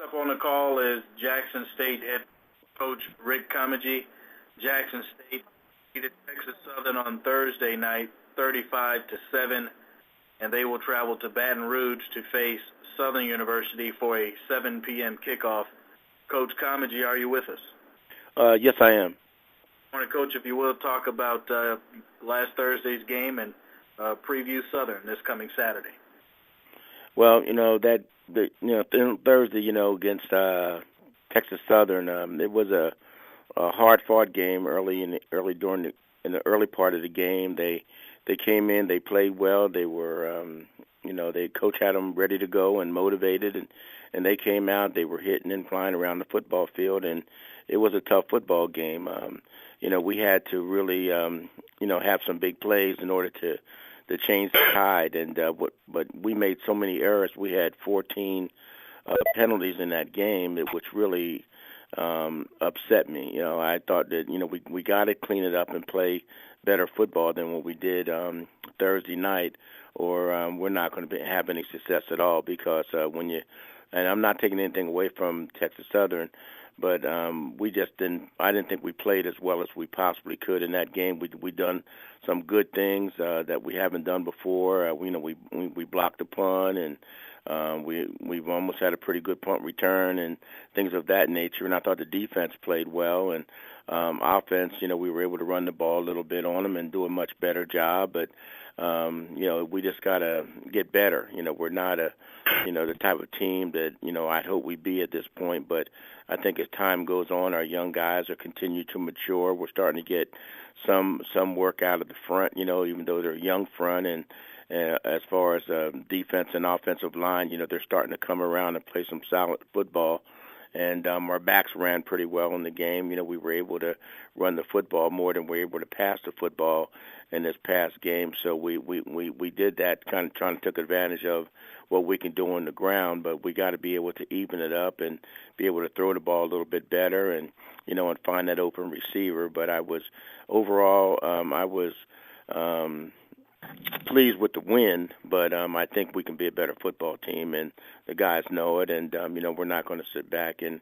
Up on the call is Jackson State head coach Rick Comegy. Jackson State beat Texas Southern on Thursday night, 35-7, and they will travel to Baton Rouge to face Southern University for a 7 p.m. kickoff. Coach Comegy, are you with us? Yes, I am. Morning, Coach. If you will, talk about last Thursday's game and preview Southern this coming Saturday. Well, Thursday, against Texas Southern, it was a hard-fought game in the early part of the game. They came in, they played well. They were, coach had them ready to go and motivated, and they came out. They were hitting and flying around the football field, and it was a tough football game. We had to really, have some big plays in order to change the tide, but we made so many errors. We had 14 penalties in that game, which really upset me. I thought that we got to clean it up and play better football than what we did Thursday night, or we're not going to have any success at all. Because and I'm not taking anything away from Texas Southern, but we just didn't. I didn't think we played as well as we possibly could in that game. We done some good things that we haven't done before. We blocked a punt, and we've almost had a pretty good punt return and things of that nature. And I thought the defense played well, and offense, we were able to run the ball a little bit on them and do a much better job. But we just gotta get better. We're not the type of team that I'd hope we'd be at this point. But I think as time goes on, our young guys are continue to mature. We're starting to get some work out of the front. Even though they're a young front, and as far as defense and offensive line, they're starting to come around and play some solid football. And our backs ran pretty well in the game. We were able to run the football more than we were able to pass the football in this past game. So we did that, kind of trying to take advantage of what we can do on the ground. But we got to be able to even it up and be able to throw the ball a little bit better and and find that open receiver. But I was overall pleased with the win, but I think we can be a better football team, and the guys know it. And we're not going to sit back and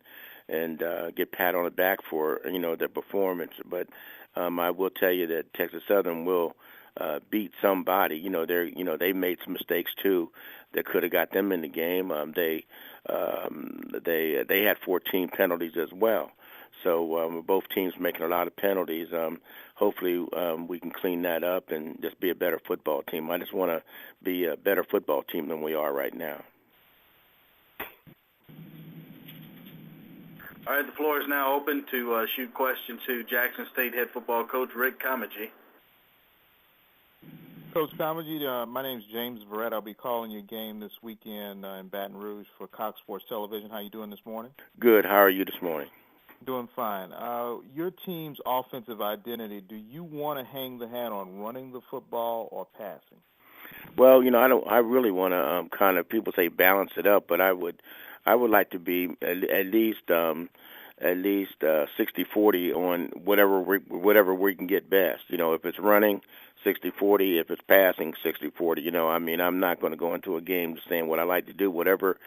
get pat on the back for their performance. But I will tell you that Texas Southern will beat somebody. They made some mistakes too that could have got them in the game. They had 14 penalties as well. So both teams making a lot of penalties. Hopefully we can clean that up and just be a better football team. I just want to be a better football team than we are right now. All right, the floor is now open to shoot questions to Jackson State head football coach Rick Comegy. Coach Comegy, my name's James Verrett. I'll be calling your game this weekend in Baton Rouge for Cox Sports Television. How you doing this morning? Good. How are you this morning? Doing fine. Your team's offensive identity, do you want to hang the hat on running the football or passing? Well, I really want to kind of, people say balance it up, but I would like to be at least 60-40 on whatever we can get best. If it's running, 60-40. If it's passing, 60-40. I'm not going to go into a game just saying what I like to do. Whatever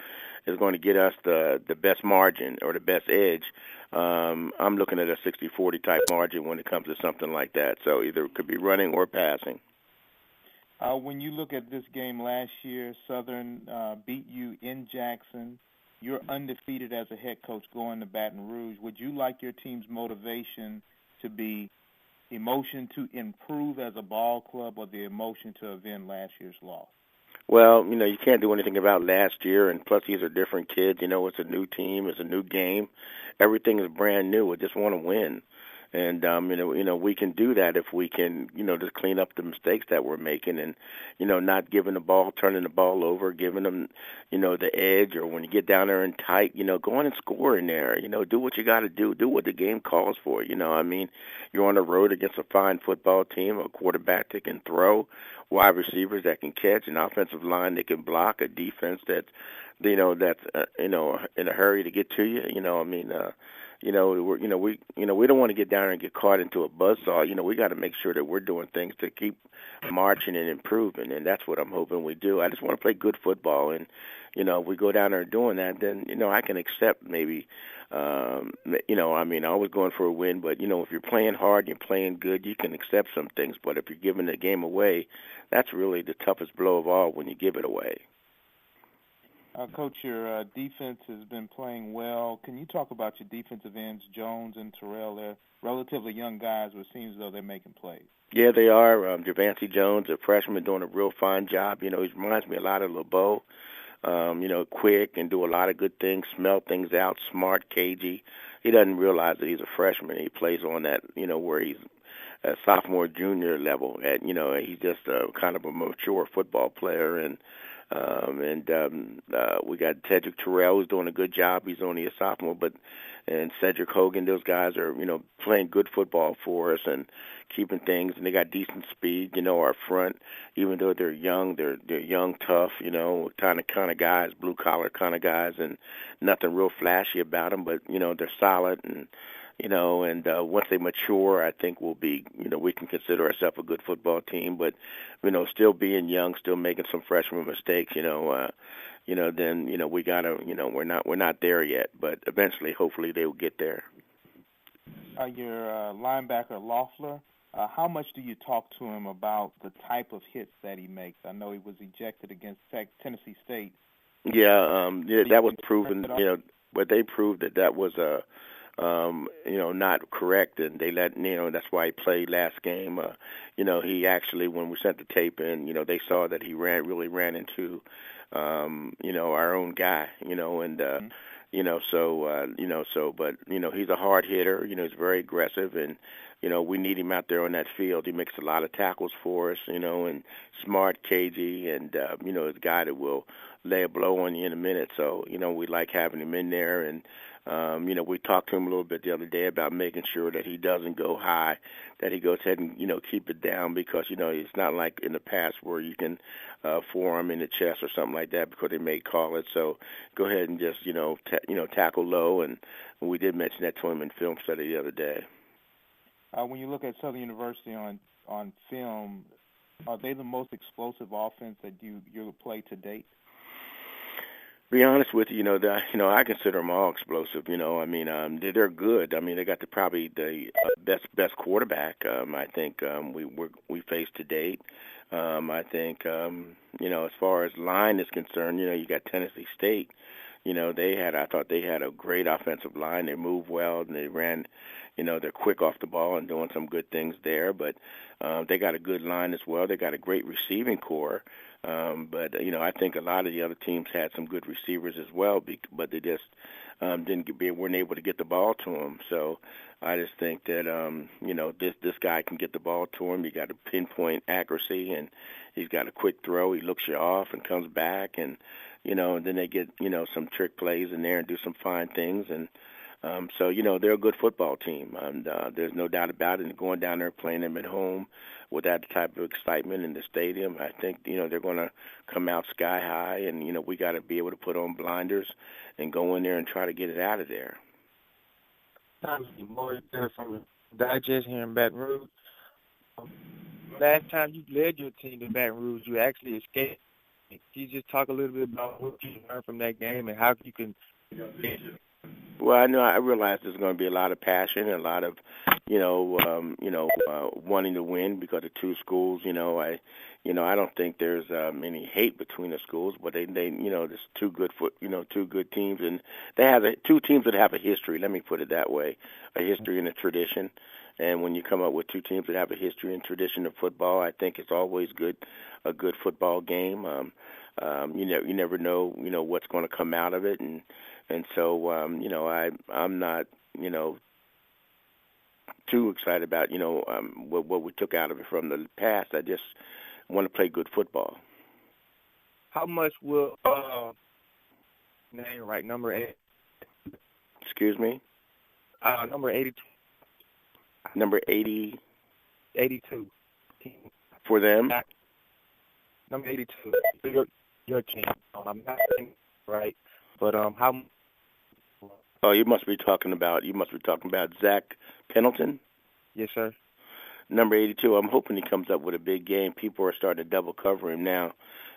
is going to get us the best margin or the best edge. I'm looking at a 60-40 type margin when it comes to something like that. So either it could be running or passing. When you look at this game last year, Southern beat you in Jackson. You're undefeated as a head coach going to Baton Rouge. Would you like your team's motivation to be emotion to improve as a ball club or the emotion to avenge last year's loss? Well, you can't do anything about last year, and plus these are different kids. It's a new team, it's a new game. Everything is brand new. We just want to win. And, we can do that if we can, just clean up the mistakes that we're making and, not giving the ball, turning the ball over, giving them, the edge, or when you get down there and tight, go on and score in there, do what you got to do what the game calls for. You're on the road against a fine football team, a quarterback that can throw, wide receivers that can catch, an offensive line that can block, a defense that's in a hurry to get to you. We don't want to get down there and get caught into a buzzsaw. We got to make sure that we're doing things to keep marching and improving, and that's what I'm hoping we do. I just want to play good football, and if we go down there doing that, then I can accept maybe. I was going for a win, but if you're playing hard and you're playing good, you can accept some things. But if you're giving the game away, that's really the toughest blow of all when you give it away. Coach, your defense has been playing well. Can you talk about your defensive ends, Jones and Terrell? They're relatively young guys, but it seems as though they're making plays. Yeah, they are. Javancy Jones, a freshman, doing a real fine job. He reminds me a lot of LeBeau. Quick and do a lot of good things, smell things out, smart, cagey. He doesn't realize that he's a freshman. He plays on that, where he's a sophomore, junior level. He's just kind of a mature football player. And we got Cedric Terrell, who's doing a good job. He's only a sophomore, and Cedric Hogan, those guys are, playing good football for us and keeping things, and they got decent speed. Our front, even though they're young, they're young, tough, kind of guys, blue collar kind of guys, and nothing real flashy about them, but they're solid, and once they mature, I think we'll be, we can consider ourselves a good football team. But still being young, still making some freshman mistakes, then we gotta, we're not there yet, but eventually, hopefully, they will get there. Your linebacker Loeffler, how much do you talk to him about the type of hits that he makes? I know he was ejected against Tennessee State. Yeah, that was proven. But they proved that was not correct, and they let that's why he played last game. He actually, when we sent the tape in, they saw that he really ran into our own guy, but he's a hard hitter, he's very aggressive, and we need him out there on that field. He makes a lot of tackles for us, and smart, cagey, and he's a guy that will lay a blow on you in a minute. So we like having him in there, and we talked to him a little bit the other day about making sure that he doesn't go high, that he goes ahead and, keep it down, because, it's not like in the past where you can form in the chest or something like that because they may call it. So go ahead and just, tackle low. And we did mention that to him in film study the other day. When you look at Southern University on film, are they the most explosive offense that you played to date? Be honest with you, I consider them all explosive. They're good. They got probably the best quarterback. I think we faced to date. I think as far as line is concerned, you got Tennessee State. I thought they had a great offensive line. They moved well and they ran. They're quick off the ball and doing some good things there. But they got a good line as well. They got a great receiving core. But I think a lot of the other teams had some good receivers as well, but they just weren't able to get the ball to them. So I just think that this guy can get the ball to him. He got a pinpoint accuracy, and he's got a quick throw. He looks you off and comes back, and and then they get some trick plays in there and do some fine things, and so they're a good football team, and there's no doubt about it. And going down there playing them at home with that type of excitement in the stadium, I think they're going to come out sky high, and we got to be able to put on blinders and go in there and try to get it out of there. More from Digest here in Baton Rouge. Last time you led your team to Baton Rouge, you actually escaped. Can you just talk a little bit about what you learned from that game and how you can? Well, I realize there's going to be a lot of passion and a lot of, wanting to win because of two schools. I don't think there's any hate between the schools, but they there's two good teams, and they have two teams that have a history. Let me put it that way, a history and a tradition. And when you come up with two teams that have a history and tradition of football, I think it's always a good football game. You never know, what's going to come out of it, and so I'm not too excited about what we took out of it from the past. I just want to play good football. How much will name right number 8? Excuse me. Number 82. Number 80. 82. For them. Number 82. Your team. I'm not saying right? But how? Oh, you must be talking about Zach Pendleton, Yes, sir. number 82. I'm hoping he comes up with a big game. People are starting to double cover him now,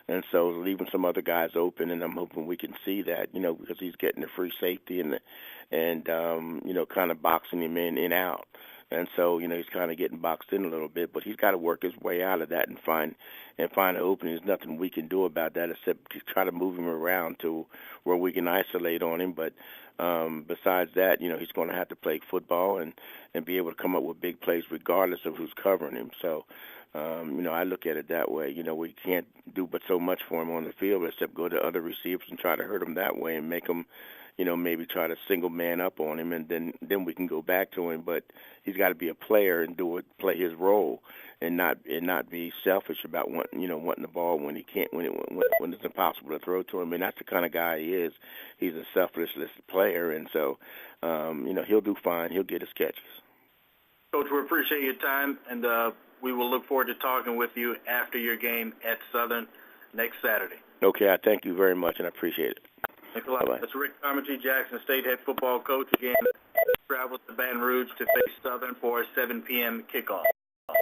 and so leaving some other guys open. And I'm hoping we can see that, because he's getting the free safety and kind of boxing him in and out. And so, he's kind of getting boxed in a little bit, but he's got to work his way out of that and find an opening. There's nothing we can do about that except to try to move him around to where we can isolate on him. But besides that, he's going to have to play football and be able to come up with big plays regardless of who's covering him. So, I look at it that way. We can't do but so much for him on the field except go to other receivers and try to hurt him that way and make him, maybe try to single man up on him, and then we can go back to him. But he's got to be a player and play his role, and not be selfish about wanting the ball when he can't, when it's impossible to throw to him. And that's the kind of guy he is. He's a selfless player, and so he'll do fine. He'll get his catches. Coach, we appreciate your time, and we will look forward to talking with you after your game at Southern next Saturday. Okay, I thank you very much, and I appreciate it. Thanks a lot. Bye-bye. That's Rick Comegy, Jackson State head football coach. Again, travels to Baton Rouge to face Southern for a 7 p.m. kickoff.